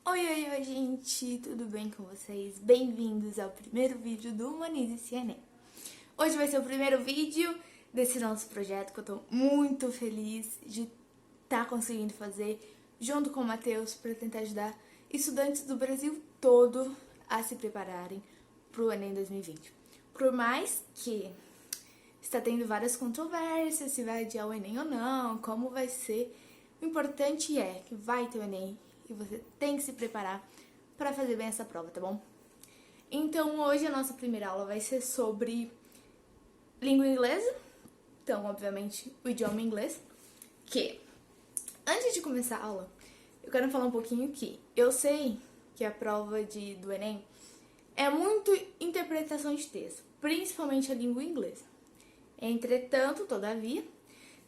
Oi, gente! Tudo bem com vocês? Bem-vindos ao primeiro vídeo do Humanize-se Enem. Hoje vai ser o primeiro vídeo desse nosso projeto que eu tô muito feliz de estar conseguindo fazer junto com o Matheus para tentar ajudar estudantes do Brasil todo a se prepararem para o Enem 2020. Por mais que está tendo várias controvérsias se vai adiar o Enem ou não, como vai ser, o importante é que vai ter o Enem e você tem que se preparar para fazer bem essa prova, tá bom? Então hoje a nossa primeira aula vai ser sobre língua inglesa, então obviamente o idioma inglês, que antes de começar a aula, eu quero falar um pouquinho que eu sei que a prova do Enem é muito interpretação de texto, principalmente a língua inglesa. Entretanto, todavia,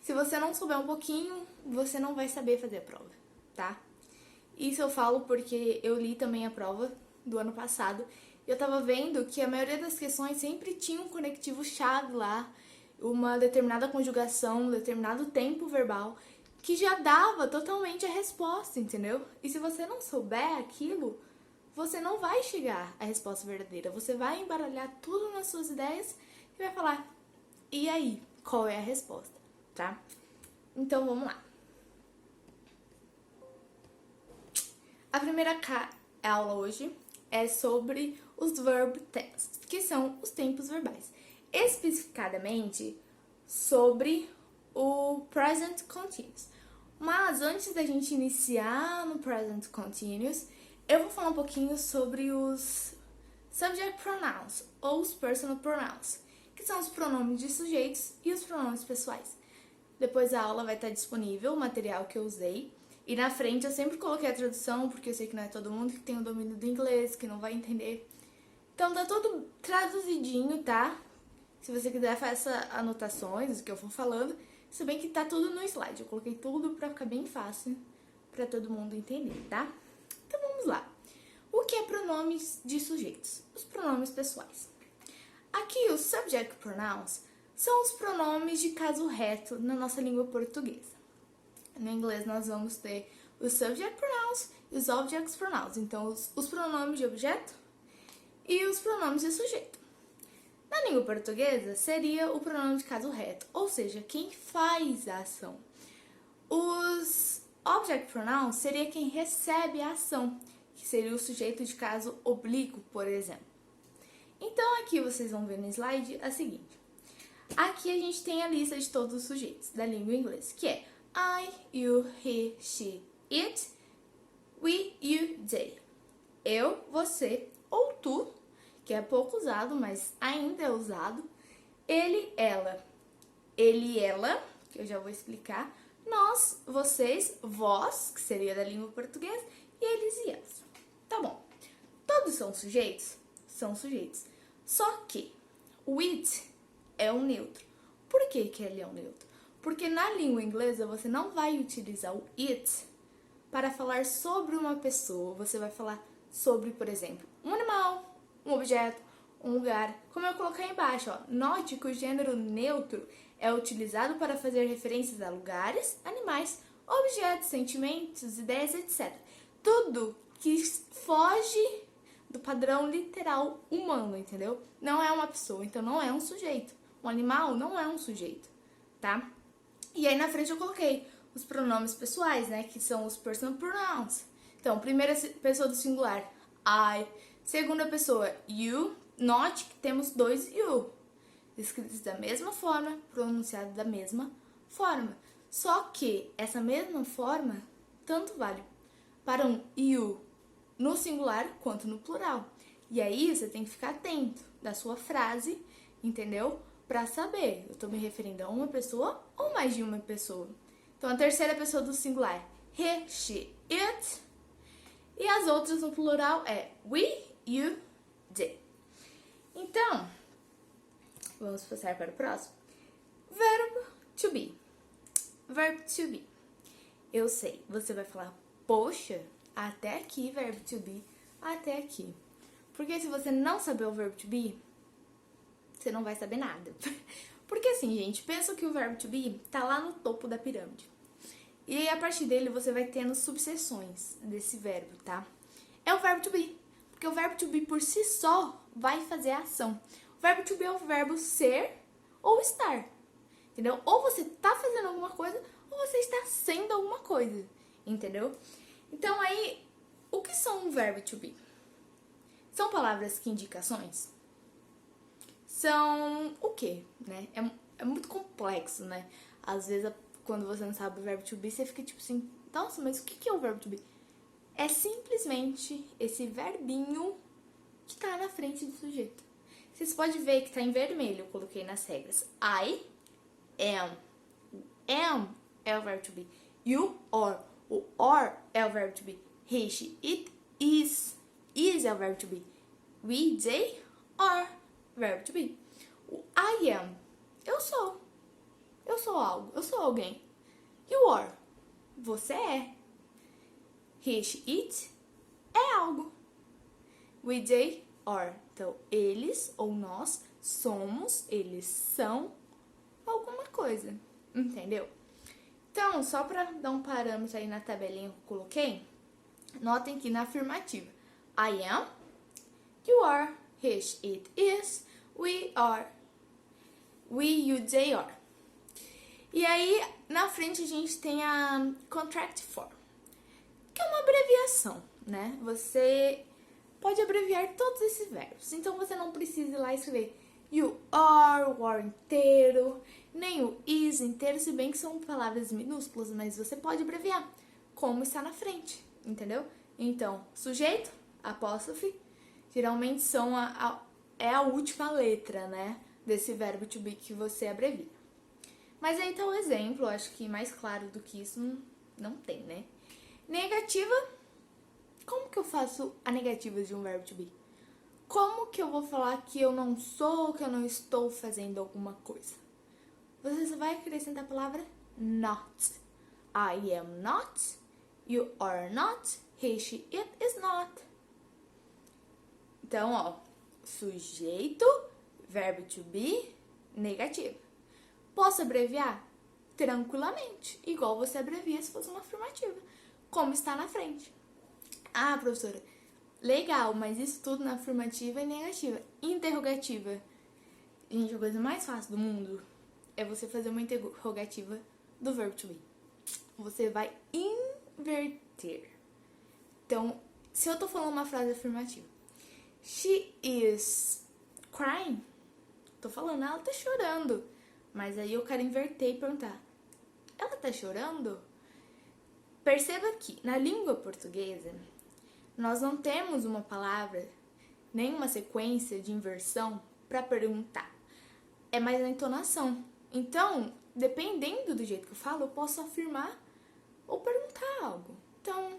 se você não souber um pouquinho, você não vai saber fazer a prova, tá? Isso eu falo porque eu li também a prova do ano passado e eu tava vendo que a maioria das questões sempre tinha um conectivo-chave lá, uma determinada conjugação, um determinado tempo verbal, que já dava totalmente a resposta, entendeu? E se você não souber aquilo, você não vai chegar à resposta verdadeira. Você vai embaralhar tudo nas suas ideias e vai falar, e aí, qual é a resposta, tá? Então vamos lá. A primeira aula hoje é sobre os verb tenses, que são os tempos verbais. Especificadamente sobre o present continuous. Mas antes da gente iniciar no present continuous, eu vou falar um pouquinho sobre os subject pronouns ou os personal pronouns, que são os pronomes de sujeitos e os pronomes pessoais. Depois da aula vai estar disponível o material que eu usei. E na frente eu sempre coloquei a tradução, porque eu sei que não é todo mundo que tem o domínio do inglês, que não vai entender. Então tá tudo traduzidinho, tá? Se você quiser, faça anotações do que eu for falando. Se bem que tá tudo no slide. Eu coloquei tudo pra ficar bem fácil pra todo mundo entender, tá? Então vamos lá. O que é pronomes de sujeitos? Os pronomes pessoais. Aqui os subject pronouns são os pronomes de caso reto na nossa língua portuguesa. No inglês nós vamos ter os subject pronouns e os object pronouns. Então, os pronomes de objeto e os pronomes de sujeito. Na língua portuguesa, seria o pronome de caso reto, ou seja, quem faz a ação. Os object pronouns seria quem recebe a ação, que seria o sujeito de caso oblíquo, por exemplo. Então, aqui vocês vão ver no slide a seguinte. Aqui a gente tem a lista de todos os sujeitos da língua inglesa, que é I, you, he, she, it, we, you, they. Eu, você ou tu, que é pouco usado, mas ainda é usado. Ele, ela. Ele, ela, que eu já vou explicar. Nós, vocês, vós, que seria da língua portuguesa, e eles e elas. Tá bom. Todos são sujeitos? São sujeitos. Só que o it é um neutro. Por que que ele é um neutro? Porque na língua inglesa você não vai utilizar o it para falar sobre uma pessoa. Você vai falar sobre, por exemplo, um animal, um objeto, um lugar. Como eu coloquei embaixo, ó, note que o gênero neutro é utilizado para fazer referências a lugares, animais, objetos, sentimentos, ideias, etc. Tudo que foge do padrão literal humano, entendeu? Não é uma pessoa, então não é um sujeito. Um animal não é um sujeito, tá? E aí na frente eu coloquei os pronomes pessoais, né, que são os personal pronouns. Então, primeira pessoa do singular, I. Segunda pessoa, you. Note que temos dois you, escritos da mesma forma, pronunciados da mesma forma. Só que essa mesma forma tanto vale para um you no singular quanto no plural. E aí você tem que ficar atento da sua frase, entendeu? Para saber, eu estou me referindo a uma pessoa ou mais de uma pessoa. Então, a terceira pessoa do singular, he, she, it. E as outras no plural é we, you, they. Então, vamos passar para o próximo. Verbo to be. Verbo to be. Eu sei, você vai falar, poxa, até aqui, verbo to be, até aqui. Porque se você não saber o verbo to be, você não vai saber nada. Porque assim, gente, pensa que o verbo to be tá lá no topo da pirâmide. E aí, a partir dele, você vai tendo subseções desse verbo, tá? é o verbo to be. Porque o verbo to be por si só vai fazer a ação. O verbo to be é o verbo ser ou estar. Entendeu? Ou você tá fazendo alguma coisa, ou você está sendo alguma coisa. Entendeu? Então aí, o que são um verbo to be? São palavras que indicações? São o quê? Né? É muito complexo, né? Às vezes, quando você não sabe o verbo to be, você fica tipo assim, nossa, mas o que é o verbo to be? É simplesmente esse verbinho que tá na frente do sujeito. Vocês podem ver que tá em vermelho, eu coloquei nas regras. I am. Am é o verbo to be. You are. O are é o verbo to be. He, she, it, is. Is é o verbo to be. We, they, are. Verbo to be. O I am. Eu sou. Eu sou algo. Eu sou alguém. You are. Você é. He, she, it é algo. We, they, are. Então, eles ou nós somos, eles são alguma coisa. Entendeu? Então, só para dar um parâmetro aí na tabelinha que eu coloquei, notem que na afirmativa, I am, you are, he, she, it is, we are, we, you, they are. E aí, na frente a gente tem a contract form, que é uma abreviação, né? Você pode abreviar todos esses verbos. Então, você não precisa ir lá escrever you are, o are inteiro, nem o is inteiro, se bem que são palavras minúsculas, mas você pode abreviar, como está na frente, entendeu? Então, sujeito, apóstrofe, geralmente é a última letra, né, desse verbo to be que você abrevia. Mas aí tá o exemplo, acho que mais claro do que isso não tem, né? Negativa, como que eu faço a negativa de um verbo to be? Como que eu vou falar que eu não sou, que eu não estou fazendo alguma coisa? Você só vai acrescentar a palavra not. I am not, you are not, he, she, it is not. Então, ó, sujeito, verbo to be, negativo. Posso abreviar? Tranquilamente, igual você abrevia se fosse uma afirmativa, como está na frente. Ah, professora, legal, mas isso tudo na afirmativa é negativa. Interrogativa. Gente, a coisa mais fácil do mundo é você fazer uma interrogativa do verbo to be. Você vai inverter. Então, se eu tô falando uma frase afirmativa, she is crying, tô falando, ela tá chorando. Mas aí eu quero inverter e perguntar, ela tá chorando? Perceba que na língua portuguesa, nós não temos uma palavra, nem uma sequência de inversão para perguntar. É mais a entonação. Então, dependendo do jeito que eu falo, eu posso afirmar ou perguntar algo. Então,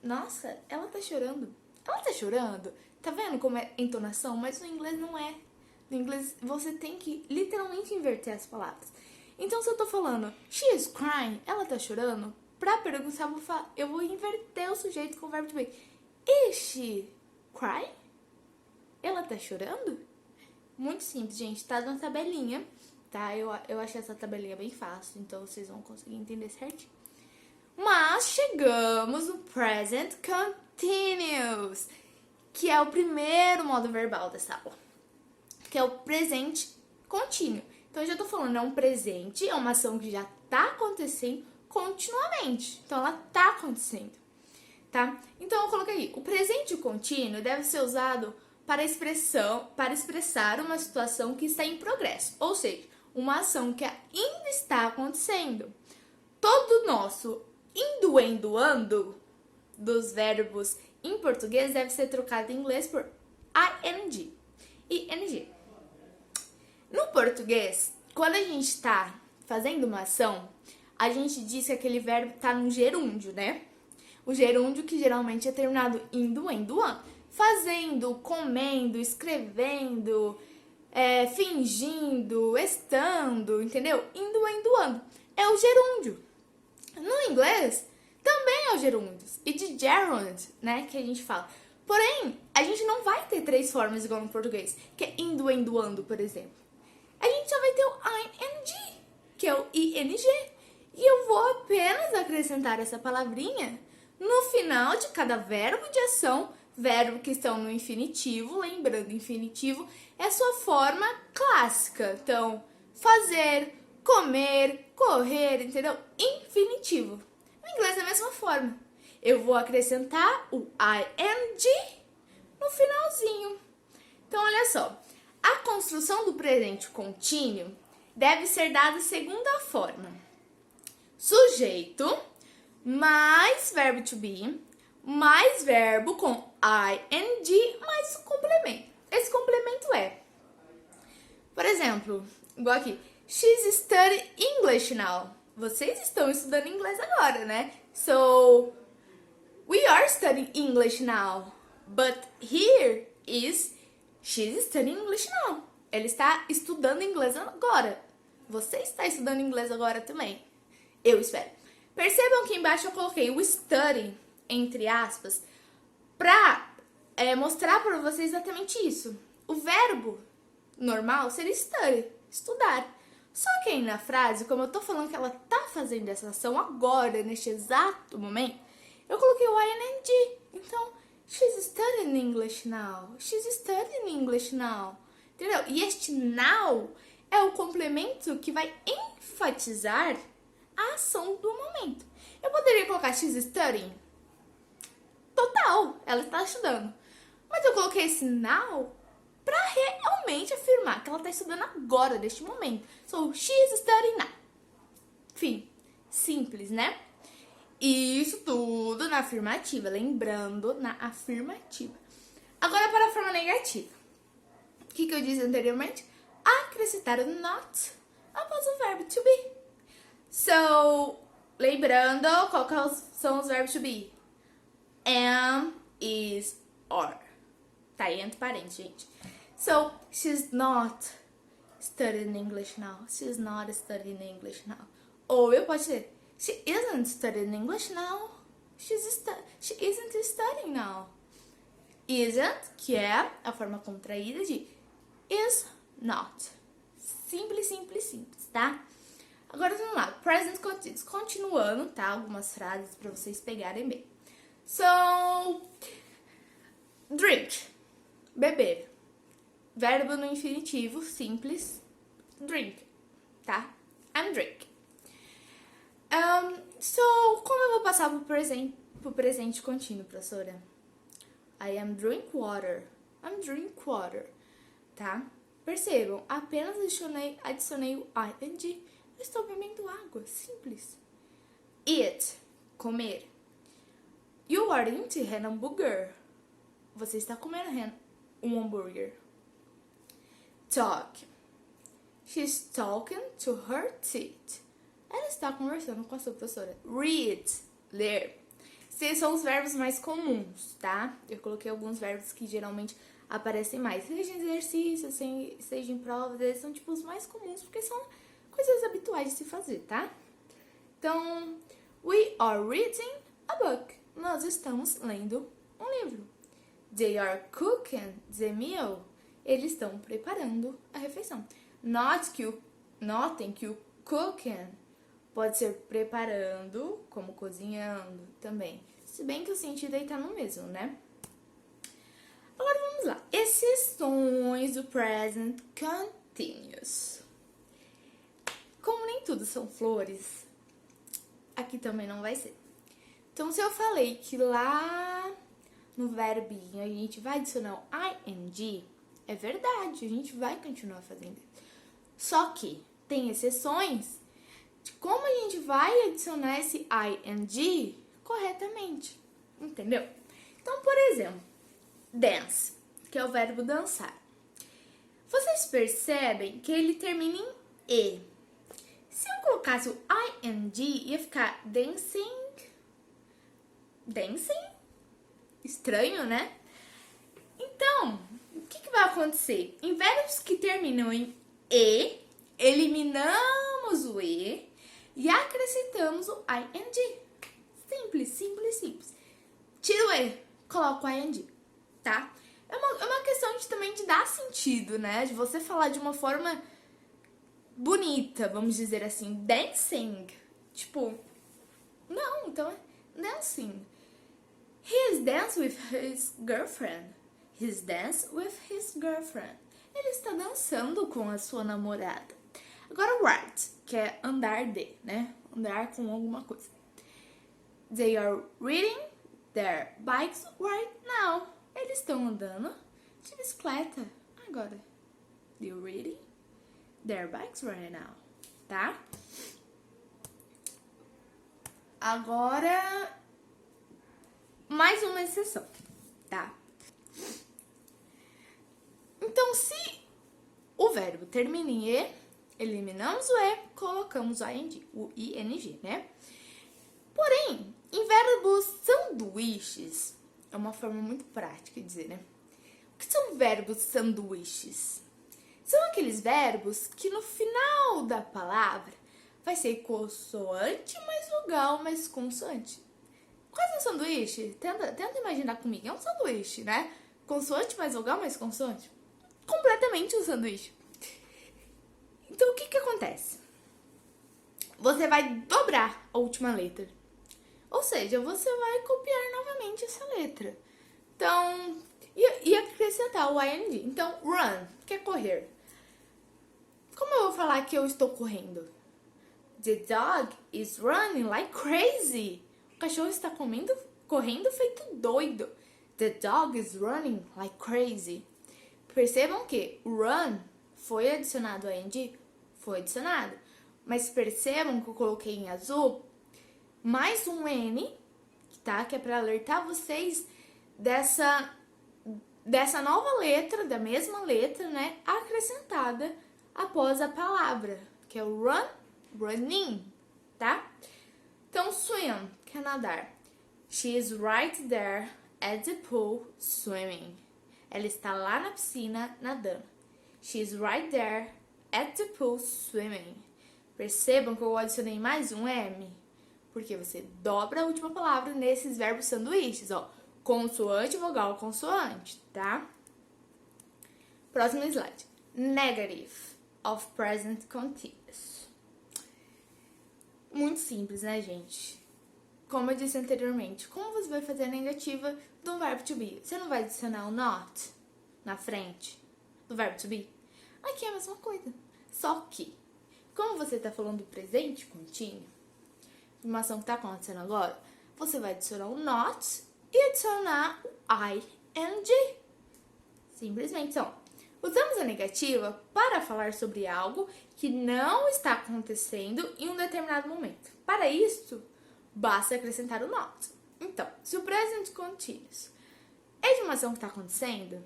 nossa, ela tá chorando. Ela tá chorando? Tá vendo como é entonação? Mas no inglês não é. No inglês, você tem que literalmente inverter as palavras. Então, se eu tô falando, she is crying, ela tá chorando, pra perguntar, eu vou inverter o sujeito com o verbo to be. Is she crying? Ela tá chorando? Muito simples, gente. Tá na tabelinha, tá? Eu achei essa tabelinha bem fácil, então vocês vão conseguir entender certinho. Mas chegamos no present continuous, que é o primeiro modo verbal dessa aula, que é o presente contínuo. Então, eu já tô falando, é um presente, é uma ação que já tá acontecendo continuamente. Então, ela tá acontecendo, tá? Então, eu coloquei aí, o presente contínuo deve ser usado para expressar uma situação que está em progresso, ou seja, uma ação que ainda está acontecendo. Todo o nosso ando dos verbos em português deve ser trocado em inglês por ing. ing. No português, quando a gente está fazendo uma ação, a gente diz que aquele verbo está no gerúndio, né? O gerúndio que geralmente é terminado indo, an. Fazendo, comendo, escrevendo, fingindo, estando, entendeu? Indo, an. É o gerúndio. No inglês, também é o gerúndio. E de gerund, né, que a gente fala. Porém, a gente não vai ter 3 formas igual no português, que é indo, ando, por exemplo. A gente só vai ter o ing, que é o ing. E eu vou apenas acrescentar essa palavrinha No final de cada verbo de ação, verbo que estão no infinitivo, lembrando, infinitivo é a sua forma clássica. Então, fazer, comer, correr, entendeu? Infinitivo. No inglês é a mesma forma. Eu vou acrescentar o ing no finalzinho. Então, olha só. A construção do presente contínuo deve ser dada segundo a forma: sujeito mais verbo to be mais verbo com ing mais o complemento. Esse complemento é, por exemplo, igual aqui, she's studying English now. Vocês estão estudando inglês agora, né? So, we are studying English now. But here is, she's studying English now. Ela está estudando inglês agora. Você está estudando inglês agora também. Eu espero. Percebam que embaixo eu coloquei o study, entre aspas, pra mostrar pra vocês exatamente isso. O verbo normal seria study, estudar. Só que aí na frase, como eu tô falando que ela tá fazendo essa ação agora, neste exato momento, eu coloquei o ing. Então, she's studying English now. She's studying English now. Entendeu? E este now é o complemento que vai enfatizar a ação do momento. Eu poderia colocar she's studying. Total, ela está estudando. Mas eu coloquei esse now para realmente afirmar que ela está estudando agora, neste momento. So, she's studying now. Enfim, simples, né? Isso tudo na afirmativa, lembrando, na afirmativa. Agora para a forma negativa. O que eu disse anteriormente? Acrescentar o not após o verbo to be. So, lembrando, qual são os verbos to be? Am, is, are. Tá aí entre parênteses, gente. So, she's not studying English now. She's not studying English now. Ou eu posso dizer, she isn't studying English now. She isn't studying now. Isn't, que é a forma contraída de is not. Simples, simples, simples, tá? Agora vamos lá, present continuous. Continuando, tá? Algumas frases para vocês pegarem bem. So, drink, beber. Verbo no infinitivo, simples, drink, tá? I'm drink. So, como eu vou passar pro presente contínuo, professora? I am drink water. I'm drink water, tá? Percebam, apenas adicionei o ing. Eu estou bebendo água, simples. Eat, comer. You are eating an hambúrguer. Você está comendo um hambúrguer. Talk. She's talking to her teacher. Ela está conversando com a sua professora. Read, ler. Esses são os verbos mais comuns, tá? Eu coloquei alguns verbos que geralmente aparecem mais. Seja em exercício, seja em provas, eles são tipo os mais comuns, porque são coisas habituais de se fazer, tá? Então, we are reading a book. Nós estamos lendo um livro. They are cooking the meal. Eles estão preparando a refeição. Notem que o cooking pode ser preparando, como cozinhando também. Se bem que o sentido aí tá no mesmo, né? Agora vamos lá. Exceções do present continuous. Como nem tudo são flores, aqui também não vai ser. Então, se eu falei que lá no verbinho a gente vai adicionar o ing, é verdade, a gente vai continuar fazendo isso. Só que tem exceções de como a gente vai adicionar esse ing corretamente, entendeu? Então, por exemplo, dance, que é o verbo dançar. Vocês percebem que ele termina em e. Se eu colocasse o ing, ia ficar dancing. Dancing? Estranho, né? Então, o que vai acontecer? Em verbos que terminam em e, eliminamos o e acrescentamos o ing. Simples, simples, simples. Tira o e, coloca o ing, tá? É uma questão também de dar sentido, né? De você falar de uma forma bonita, vamos dizer assim. Dancing. Tipo, não, então é dancing. dance with his girlfriend. He's dance with his girlfriend. Ele está dançando com a sua namorada. Agora ride, que é andar de, né? Andar com alguma coisa. They are riding their bikes right now. Eles estão andando de bicicleta agora. They're riding their bikes right now, tá? Agora, mais uma exceção, tá? Então, se o verbo termina em E, eliminamos o E, colocamos o ing, né? Porém, em verbos sanduíches, é uma forma muito prática de dizer, né? O que são verbos sanduíches? São aqueles verbos que no final da palavra vai ser consoante mais vogal mais consoante. Quase um sanduíche? Tenta imaginar comigo. É um sanduíche, né? Consoante mais vogal mais consoante. Completamente um sanduíche. Então, o que acontece? Você vai dobrar a última letra. Ou seja, você vai copiar novamente essa letra. Então, e acrescentar o ing. Então, run, que é correr. Como eu vou falar que eu estou correndo? The dog is running like crazy. O cachorro está correndo feito doido. The dog is running like crazy. Percebam que run foi adicionado a ing? Foi adicionado. Mas percebam que eu coloquei em azul mais um N, tá? Que é para alertar vocês dessa nova letra, da mesma letra, né? Acrescentada após a palavra, que é o run, running, tá? Então, swim, que é nadar. She is right there at the pool swimming. Ela está lá na piscina nadando. She is right there at the pool swimming. Percebam que eu adicionei mais um M, porque você dobra a última palavra nesses verbos sanduíches, ó. Consoante, vogal, consoante, tá? Próximo slide. Negative of present continuous. Muito simples, né, gente? Como eu disse anteriormente, como você vai fazer a negativa do verbo to be? Você não vai adicionar o not na frente do verbo to be? Aqui é a mesma coisa. Só que, como você está falando do presente contínuo, uma ação que está acontecendo agora, você vai adicionar o not e adicionar o ing. Simplesmente. Então, usamos a negativa para falar sobre algo que não está acontecendo em um determinado momento. Para isso, basta acrescentar o not. Então, se o present continuous é de uma ação que está acontecendo,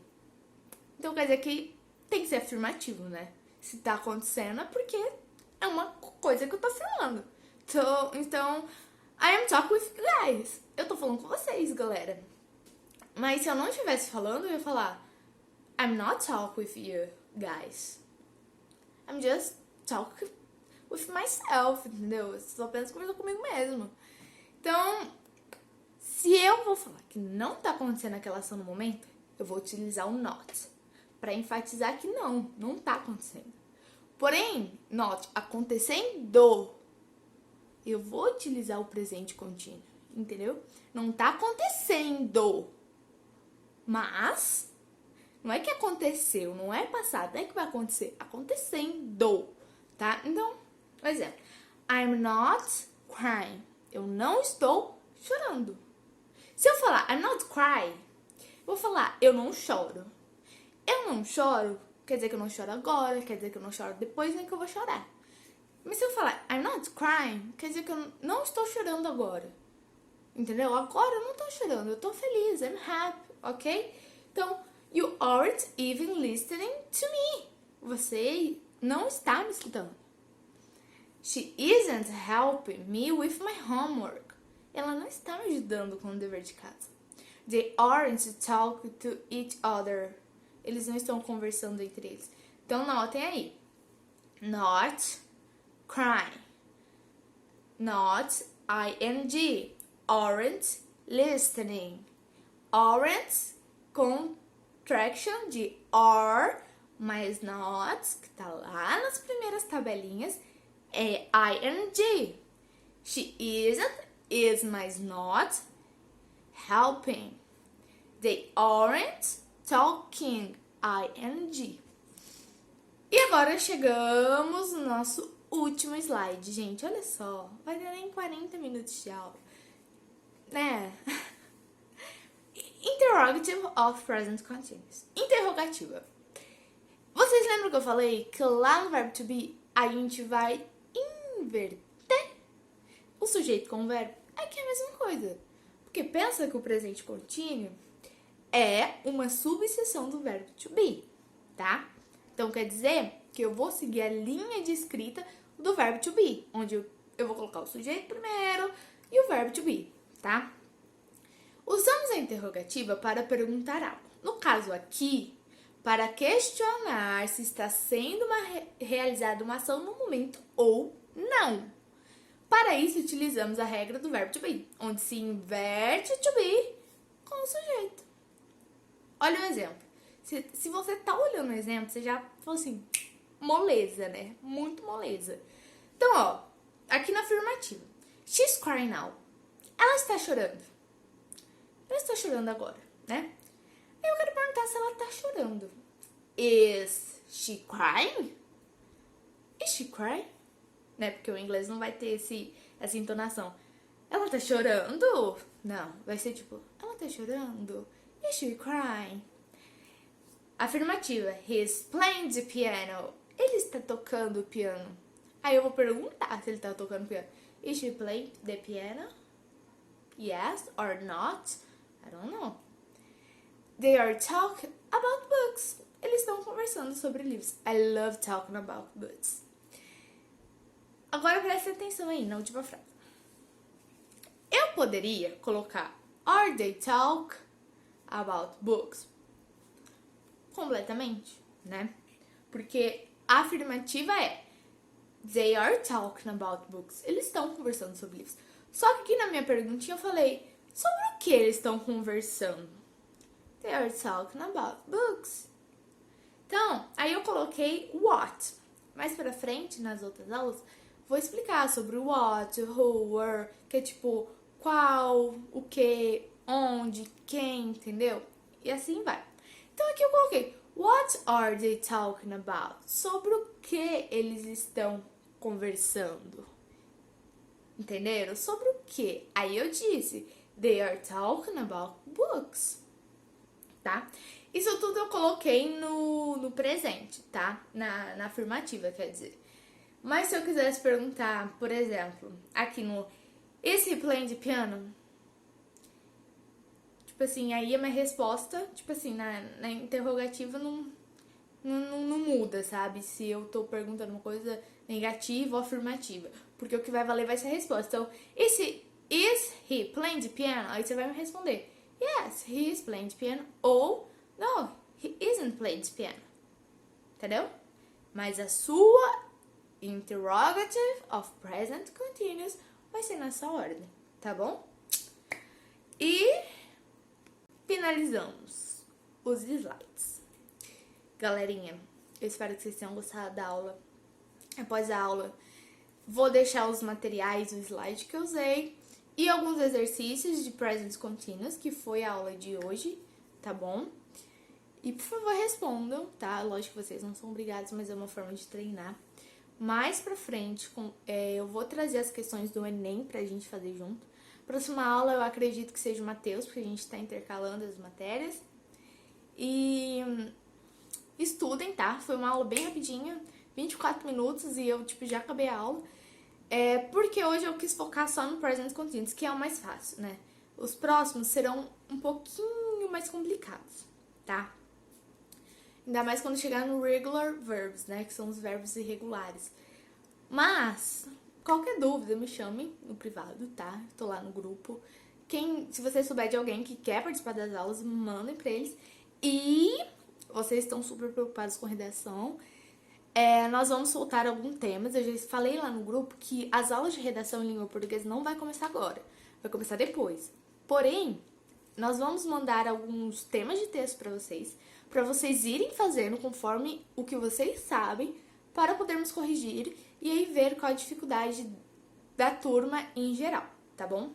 então quer dizer que tem que ser afirmativo, né? Se está acontecendo é porque é uma coisa que eu tô falando. Então, I am talking with you guys. Eu tô falando com vocês, galera. Mas se eu não estivesse falando, eu ia falar I'm not talking with you guys. I'm just talking with myself, entendeu? Eu só apenas conversando comigo mesmo. Então, se eu vou falar que não tá acontecendo aquela ação no momento, eu vou utilizar o not para enfatizar que não tá acontecendo. Porém, not acontecendo, eu vou utilizar o presente contínuo, entendeu? Não tá acontecendo, mas não é que aconteceu, não é passado, não é que vai acontecer, acontecendo, tá? Então, por exemplo, I'm not crying, eu não estou chorando. Se eu falar I'm not crying, eu vou falar eu não choro. Eu não choro, quer dizer que eu não choro agora, quer dizer que eu não choro depois, nem que eu vou chorar. Mas se eu falar I'm not crying, quer dizer que eu não estou chorando agora. Entendeu? Agora eu não estou chorando, eu estou feliz, I'm happy, ok? Então, you aren't even listening to me. Você não está me escutando. She isn't helping me with my homework. Ela não está me ajudando com o dever de casa. They aren't talking to each other. Eles não estão conversando entre eles. Então, notem aí. Not crying. Not ing. Aren't listening. Aren't, contraction de are, mas not, que tá lá nas primeiras tabelinhas, é ing. She isn't, is, mas not, helping. They aren't talking. ing. E agora chegamos no nosso último slide, gente. Olha só, vai dar nem 40 minutos de aula, né? Interrogative of present continuous. Interrogativa. Vocês lembram que eu falei que lá no verbo to be a gente vai inverter o sujeito com o verbo? Aqui é a mesma coisa. Porque pensa que o presente contínuo é uma subseção do verbo to be, tá? Então quer dizer que eu vou seguir a linha de escrita do verbo to be, onde eu vou colocar o sujeito primeiro e o verbo to be, tá? Usamos a interrogativa para perguntar algo. No caso aqui, para questionar se está sendo realizada uma ação no momento ou não. Para isso, utilizamos a regra do verbo to be, onde se inverte to be com o sujeito. Olha o exemplo. Se você tá olhando o exemplo, você já falou assim, moleza, né? Muito moleza. Então, ó, aqui na afirmativa. She's crying now. Ela está chorando. Ela está chorando agora, né? Aí eu quero perguntar se ela tá chorando. Is she crying? Is she crying? Né? Porque o inglês não vai ter essa entonação. Ela tá chorando? Não, vai ser tipo, ela tá chorando? Is she crying? Afirmativa. He's playing the piano. Ele está tocando o piano. Aí eu vou perguntar se ele está tocando piano. Is she playing the piano? Yes or not? I don't know. They are talking about books. Eles estão conversando sobre livros. I love talking about books. Agora preste atenção aí na última frase. Eu poderia colocar Are they talk about books? Completamente, né? Porque a afirmativa é They are talking about books. Eles estão conversando sobre livros. Só que aqui na minha perguntinha eu falei sobre o que eles estão conversando. They are talking about books. Então, aí eu coloquei what. Mais pra frente, nas outras aulas, vou explicar sobre o what, who, where, que é tipo qual, o que, onde, quem, entendeu? E assim vai. Então aqui eu coloquei what are they talking about? Sobre o que eles estão conversando. Entenderam? Sobre o que? Aí eu disse they are talking about books. Tá? Isso tudo eu coloquei no presente, tá? Na afirmativa, quer dizer. Mas se eu quisesse perguntar, por exemplo, aqui no Is he playing the piano? Tipo assim, aí a minha resposta, tipo assim, na interrogativa não muda, sabe? Se eu tô perguntando uma coisa negativa ou afirmativa. Porque o que vai valer vai ser a resposta. Então, is he playing the piano? Aí você vai me responder, yes, he is playing the piano. Ou, no, he isn't playing the piano. Entendeu? Mas a sua interrogative of present continuous vai ser nessa ordem, tá bom? E finalizamos os slides. Galerinha, eu espero que vocês tenham gostado da aula. Após a aula, vou deixar os materiais, o slide que eu usei e alguns exercícios de present continuous, que foi a aula de hoje, tá bom? E por favor respondam, tá? Lógico que vocês não são obrigados, mas é uma forma de treinar. Mais pra frente, eu vou trazer as questões do Enem pra gente fazer junto. Próxima aula eu acredito que seja o Matheus, porque a gente tá intercalando as matérias. E estudem, tá? Foi uma aula bem rapidinha, 24 minutos e eu, já acabei a aula. Porque hoje eu quis focar só no present continuous, que é o mais fácil, né? Os próximos serão um pouquinho mais complicados, tá? Ainda mais quando chegar no regular verbs, né? Que são os verbos irregulares. Mas, qualquer dúvida, me chame no privado, tá? Tô lá no grupo. Se você souber de alguém que quer participar das aulas, mandem pra eles. E vocês estão super preocupados com redação. Nós vamos soltar alguns temas. Eu já falei lá no grupo que as aulas de redação em língua portuguesa não vai começar agora. Vai começar depois. Porém, nós vamos mandar alguns temas de texto pra vocês irem fazendo conforme o que vocês sabem, para podermos corrigir e aí ver qual a dificuldade da turma em geral, tá bom?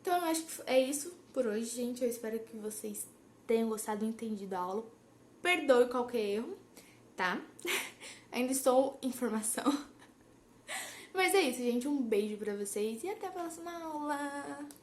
Então, eu acho que é isso. por hoje, gente. Eu espero que vocês tenham gostado e entendido a aula. Perdoe qualquer erro, tá? Ainda estou em formação. Mas é isso, gente. Um beijo pra vocês e até a próxima aula!